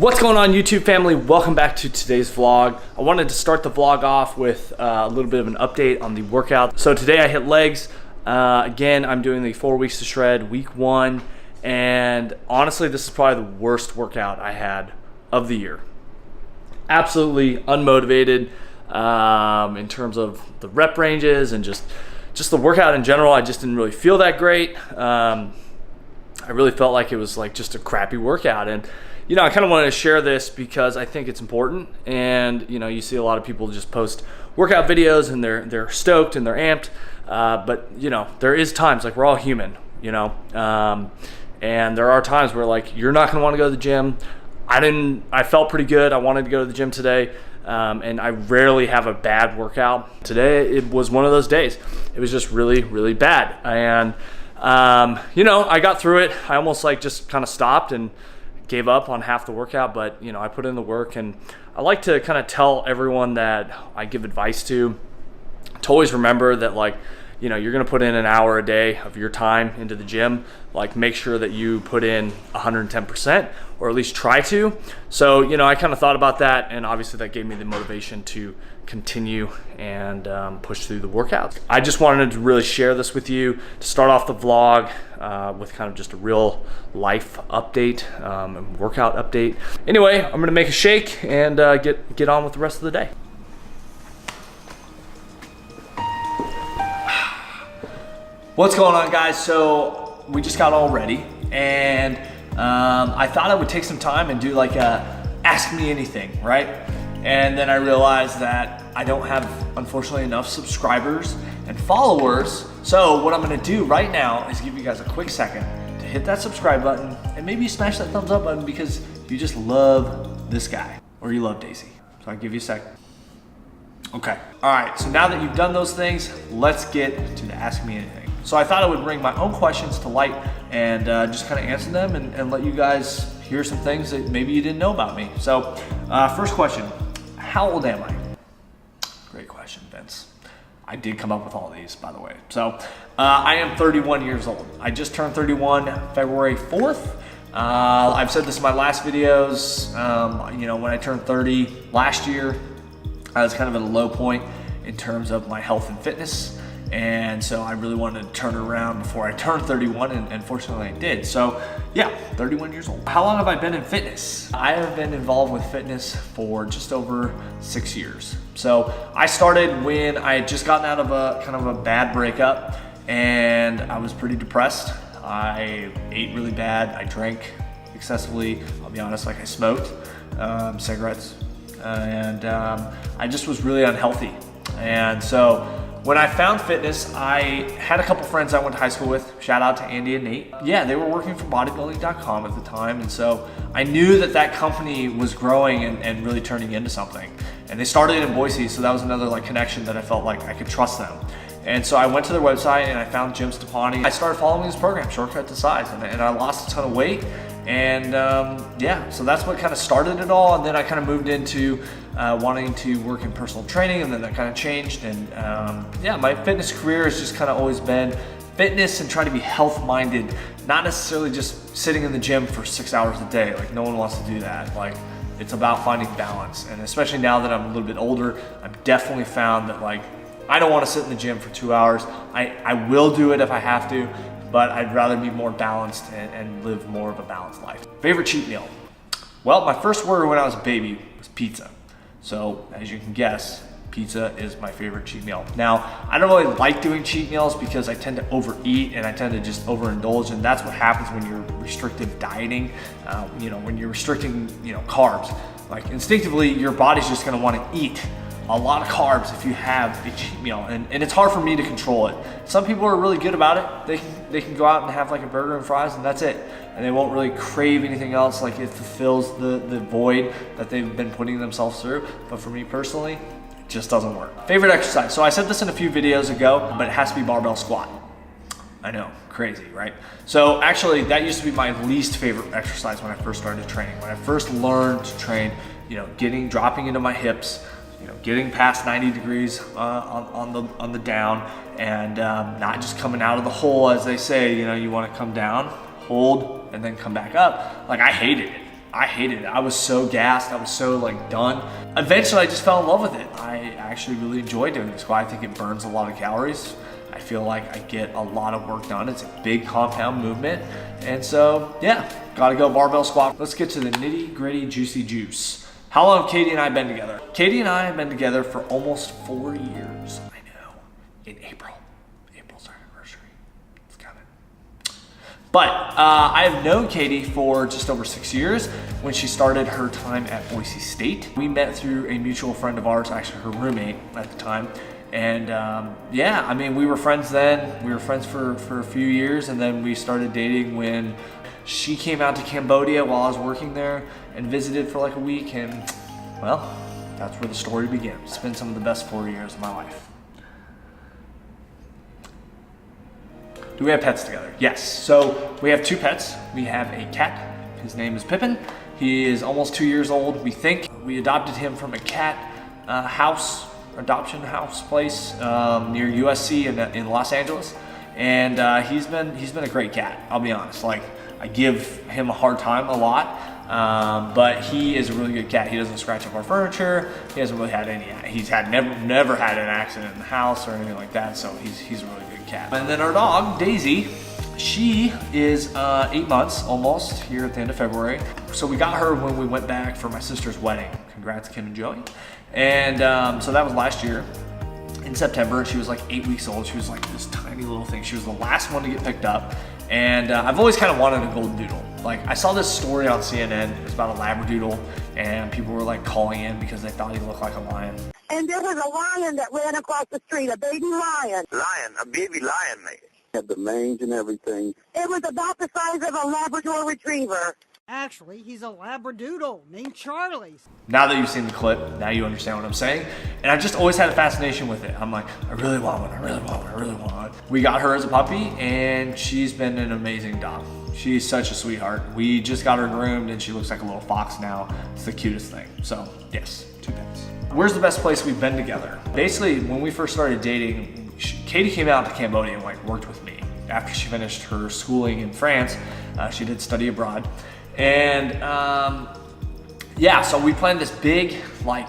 What's going on, YouTube family? Welcome back to today's vlog. I wanted to start the vlog off with a little bit of an update on the workout. So today I hit legs. Again, I'm doing the 4 weeks to shred, week 1. And honestly, this is probably the worst workout I had of the year. Absolutely unmotivated in terms of the rep ranges and just the workout in general. I just didn't really feel that great. I really felt like it was like just a crappy workout. And you know, I kind of wanted to share this because I think it's important. And you know, you see a lot of people just post workout videos and they're stoked and they're amped. But you know, there is times, like, we're all human, you know, and there are times where, like, you're not gonna want to go to the gym. I felt pretty good. I wanted to go to the gym today. And I rarely have a bad workout. Today, it was one of those days. It was just really, really bad. And you know, I got through it. I almost like just kind of stopped and gave up on half the workout, but you know, I put in the work. And I like to kind of tell everyone that I give advice to always remember that, like, you know, you're gonna put in an hour a day of your time into the gym. Like, make sure that you put in 110%, or at least try to. So, you know, I kind of thought about that, and obviously that gave me the motivation to continue and push through the workouts. I just wanted to really share this with you to start off the vlog with kind of just a real life update, and workout update. Anyway, I'm gonna make a shake and get on with the rest of the day. What's going on, guys? So we just got all ready, and I thought I would take some time and do like a ask me anything, right? And then I realized that I don't have, unfortunately, enough subscribers and followers. So what I'm gonna do right now is give you guys a quick second to hit that subscribe button, and maybe you smash that thumbs up button because you just love this guy or you love Daisy. So I'll give you a second. Okay, all right, so now that you've done those things, let's get to the ask me anything. So I thought I would bring my own questions to light and just kind of answer them and let you guys hear some things that maybe you didn't know about me. So first question, how old am I? Great question, Vince. I did come up with all these, by the way. So I am 31 years old. I just turned 31 February 4th. I've said this in my last videos. You know, when I turned 30 last year, I was kind of at a low point in terms of my health and fitness. And so I really wanted to turn it around before I turned 31, and fortunately I did. So yeah, 31 years old. How long have I been in fitness? I have been involved with fitness for just over 6 years. So I started when I had just gotten out of a kind of a bad breakup, and I was pretty depressed. I ate really bad. I drank excessively. I'll be honest, like, I smoked cigarettes, and I just was really unhealthy. And so when I found fitness, I had a couple friends I went to high school with. Shout out to Andy and Nate. Yeah, they were working for bodybuilding.com at the time. And so I knew that that company was growing and really turning into something. And they started in Boise, so that was another like connection that I felt like I could trust them. And so I went to their website and I found Jim Stepani. I started following his program, Shortcut to Size, and I lost a ton of weight. And yeah, so that's what kind of started it all. And then I kind of moved into wanting to work in personal training, and then that kind of changed. And yeah, my fitness career has just kind of always been fitness and trying to be health-minded, not necessarily just sitting in the gym for 6 hours a day. Like, no one wants to do that. Like, it's about finding balance. And especially now that I'm a little bit older, I've definitely found that, like, I don't want to sit in the gym for 2 hours. I will do it if I have to, but I'd rather be more balanced and live more of a balanced life. Favorite cheat meal? Well, my first word when I was a baby was pizza. So as you can guess, pizza is my favorite cheat meal. Now, I don't really like doing cheat meals because I tend to overeat and I tend to just overindulge, and that's what happens when you're restrictive dieting. You know, when you're restricting, you know, carbs, like, instinctively your body's just gonna wanna eat a lot of carbs if you have a cheat meal, and it's hard for me to control it. Some people are really good about it. They can go out and have like a burger and fries, and that's it, and they won't really crave anything else. Like, it fulfills the void that they've been putting themselves through. But for me personally, it just doesn't work. Favorite exercise? So I said this in a few videos ago, but it has to be barbell squat. I know, crazy, right? So actually, that used to be my least favorite exercise when I first started training. When I first learned to train, you know, dropping into my hips, you know, getting past 90 degrees on the down, and not just coming out of the hole, as they say. You know, you want to come down, hold, and then come back up. Like, I hated it. I hated it. I was so gassed. I was so like done. Eventually I just fell in love with it. I actually really enjoy doing the squat. I think it burns a lot of calories. I feel like I get a lot of work done. It's a big compound movement. And so yeah, gotta go barbell squat. Let's get to the nitty gritty juicy juice. How long have Katie and I been together? Katie and I have been together for almost 4 years. I know, in April. April's our anniversary. It's coming. But I have known Katie for just over 6 years when she started her time at Boise State. We met through a mutual friend of ours, actually her roommate at the time. And yeah, I mean, we were friends then. We were friends for a few years, and then we started dating when she came out to Cambodia while I was working there and visited for like a week, and well, that's where the story began. It's been some of the best 4 years of my life. Do we have pets together? Yes. So we have 2 pets. We have a cat. His name is Pippin. He is almost 2 years old, we think. We adopted him from a cat adoption house place near USC in Los Angeles, and he's been a great cat. I'll be honest. Like, I give him a hard time a lot, but he is a really good cat. He doesn't scratch up our furniture. He hasn't really had any. He's never had an accident in the house or anything like that. So he's a really good cat. And then our dog Daisy, she is 8 months almost here at the end of February. So we got her when we went back for my sister's wedding. Congrats, Kim and Joey. And so that was last year in September. She was like 8 weeks old. She was like this tiny little thing. She was the last one to get picked up. And I've always kind of wanted a golden doodle. Like, I saw this story on CNN. It was about a labradoodle, and people were like calling in because they thought he looked like a lion. And there was a lion that ran across the street, a baby lion. Lion, a baby lion, mate. Had the mange and everything. It was about the size of a Labrador Retriever. Actually, he's a labradoodle named Charlie. Now that you've seen the clip, now you understand what I'm saying. And I've just always had a fascination with it. I'm like, I really want one, I really want one, I really want one. We got her as a puppy, and she's been an amazing dog. She's such a sweetheart. We just got her groomed, and she looks like a little fox now. It's the cutest thing. So yes, 2 pets. Where's the best place we've been together? Basically, when we first started dating, Katie came out to Cambodia and like worked with me. After she finished her schooling in France, she did study abroad. And yeah, so we planned this big, like,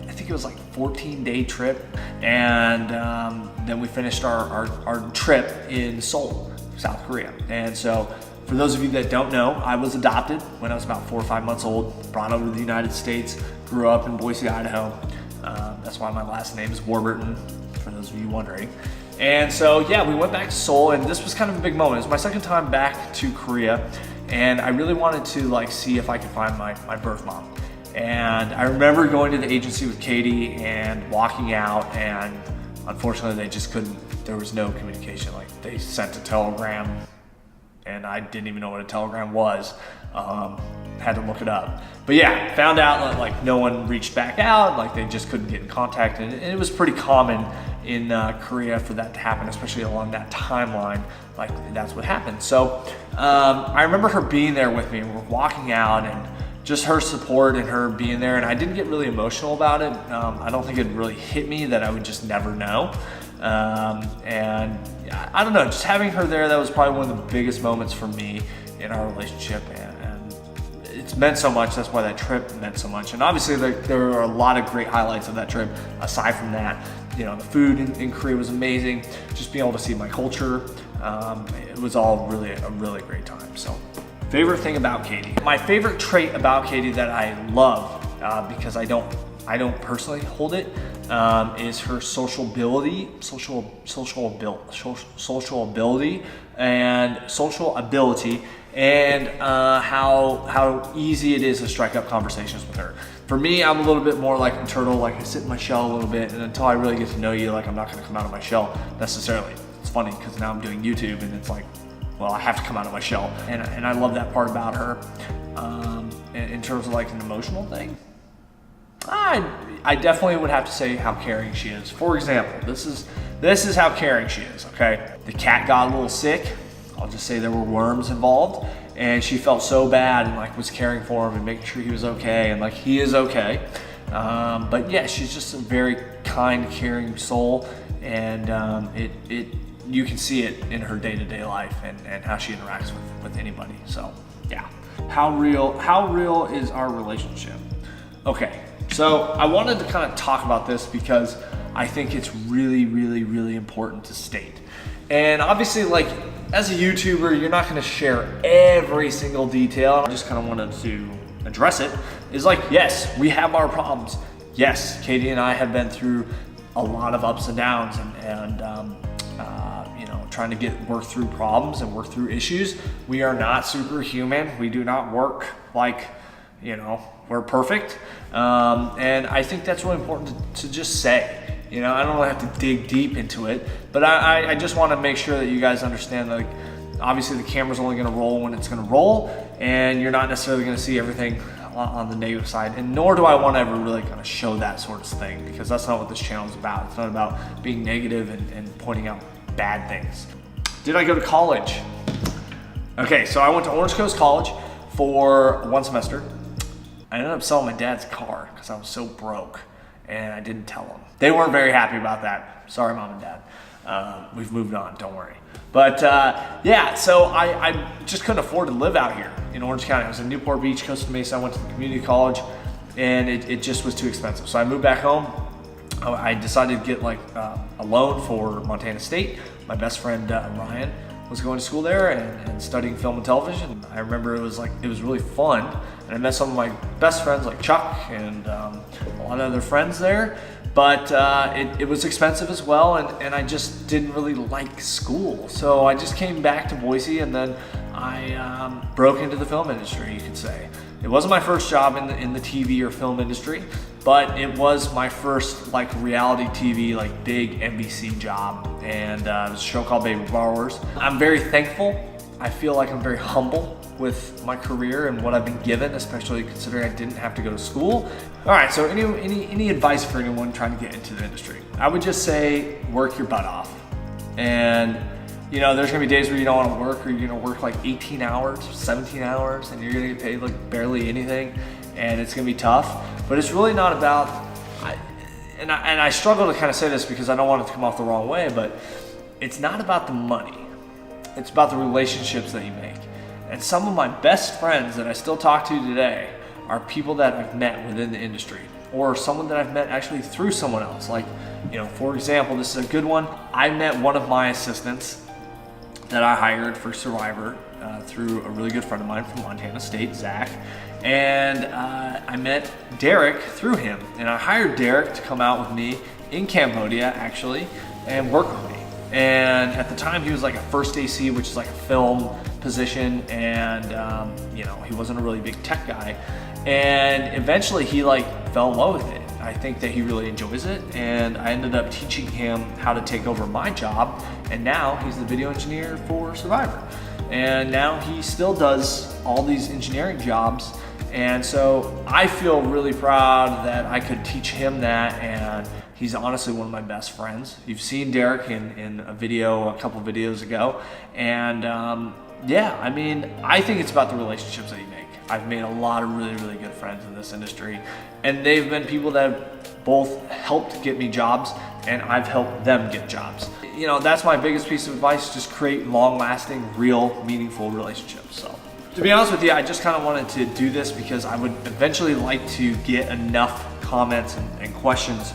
I think it was like 14-day trip. And then we finished our trip in Seoul, South Korea. And so for those of you that don't know, I was adopted when I was about 4 or 5 months old, brought over to the United States, grew up in Boise, Idaho. That's why my last name is Warburton, for those of you wondering. And so yeah, we went back to Seoul, and this was kind of a big moment. It was my second time back to Korea, and I really wanted to like see if I could find my birth mom. And I remember going to the agency with Katie and walking out, and unfortunately they just couldn't, there was no communication. Like, they sent a telegram, and I didn't even know what a telegram was. Had to look it up. But yeah, found out that like no one reached back out, like they just couldn't get in contact. And it was pretty common in Korea for that to happen, especially along that timeline. Like, that's what happened. So I remember her being there with me. We're walking out, and just her support and her being there. And I didn't get really emotional about it. I don't think it really hit me that I would just never know. And I don't know, just having her there, that was probably one of the biggest moments for me in our relationship. And it's meant so much. That's why that trip meant so much. And obviously there were a lot of great highlights of that trip. Aside from that, you know, the food in Korea was amazing. Just being able to see my culture, it was all really a really great time. So, favorite thing about Katie. My favorite trait about Katie that I love, because I don't personally hold it, is her social ability and how easy it is to strike up conversations with her. For me, I'm a little bit more like a turtle, like I sit in my shell a little bit, and until I really get to know you, like, I'm not gonna come out of my shell necessarily. It's funny because now I'm doing YouTube, and it's like, well, I have to come out of my shell. And I love that part about her. In terms of like an emotional thing, I definitely would have to say how caring she is. For example, this is how caring she is, okay? The cat got a little sick. I'll just say there were worms involved, and she felt so bad and like was caring for him and making sure he was okay, and like he is okay. But yeah, she's just a very kind, caring soul, and you can see it in her day-to-day life and how she interacts with anybody. So yeah. How real is our relationship? Okay, so I wanted to kind of talk about this because I think it's really, really, really important to state. And obviously, like, as a YouTuber, you're not gonna share every single detail. I just kind of wanted to address it. Is like, yes, we have our problems. Yes, Katie and I have been through a lot of ups and downs and you know, trying to work through problems and work through issues. We are not superhuman. We do not work like, you know, we're perfect. And I think that's really important to just say. You know, I don't really have to dig deep into it, but I just want to make sure that you guys understand that, like, obviously the camera's only going to roll when it's going to roll, and you're not necessarily going to see everything on the negative side, and nor do I want to ever really kind of show that sort of thing, because that's not what this channel is about. It's not about being negative and pointing out bad things. Did I go to college? Okay, so I went to Orange Coast College for 1 semester. I ended up selling my dad's car because I was so broke, and I didn't tell them. They weren't very happy about that. Sorry, Mom and Dad. We've moved on, don't worry. But yeah, so I just couldn't afford to live out here in Orange County. I was in Newport Beach, Costa Mesa. I went to the community college, and it just was too expensive. So I moved back home. I decided to get like a loan for Montana State. My best friend Ryan was going to school there and studying film and television. I remember it was really fun, and I met some of my best friends like Chuck and a lot of other friends there. But it was expensive as well, and I just didn't really like school. So I just came back to Boise, and then I broke into the film industry, you could say. It wasn't my first job in the TV or film industry, but it was my first like reality TV, like big NBC job, and it was a show called Baby Borrowers. I'm very thankful. I feel like I'm very humble with my career and what I've been given, especially considering I didn't have to go to school. All right, so any advice for anyone trying to get into the industry? I would just say work your butt off. And you know, there's gonna be days where you don't wanna work, or you're gonna work like 18 hours, 17 hours, and you're gonna get paid like barely anything, and it's gonna be tough. But it's really not about, and I struggle to kind of say this because I don't want it to come off the wrong way, but it's not about the money. It's about the relationships that you make. And some of my best friends that I still talk to today are people that I've met within the industry, or someone that I've met actually through someone else. Like, you know, for example, this is a good one. I met one of my assistants that I hired for Survivor through a really good friend of mine from Montana State, Zach. And I met Derek through him. And I hired Derek to come out with me in Cambodia, actually, and work with me. And at the time, he was like a first AC, which is like a film position, and you know, he wasn't a really big tech guy. And eventually, he like fell in love with it. I think that he really enjoys it, and I ended up teaching him how to take over my job, and now he's the video engineer for Survivor. And now he still does all these engineering jobs, and so I feel really proud that I could teach him that, and he's honestly one of my best friends. You've seen Derek in a video a couple videos ago, and yeah, I mean, I think it's about the relationships that you make. I've made a lot of really, really good friends in this industry, and they've been people that have both helped get me jobs, and I've helped them get jobs. You know, that's my biggest piece of advice, just create long-lasting, real, meaningful relationships. So, to be honest with you, I just kind of wanted to do this because I would eventually like to get enough comments and questions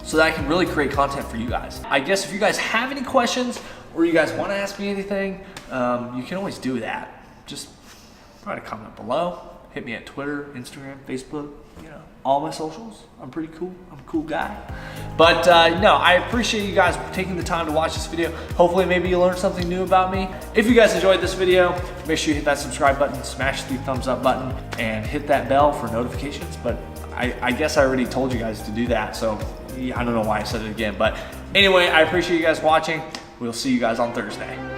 so that I can really create content for you guys. I guess if you guys have any questions, or you guys want to ask me anything, you can always do that. Just write a comment below, hit me at Twitter, Instagram, Facebook, you know, all my socials. I'm pretty cool, I'm a cool guy. But no, I appreciate you guys taking the time to watch this video. Hopefully maybe you learned something new about me. If you guys enjoyed this video, make sure you hit that subscribe button, smash the thumbs up button, and hit that bell for notifications. But I guess I already told you guys to do that, so I don't know why I said it again. But anyway, I appreciate you guys watching. We'll see you guys on Thursday.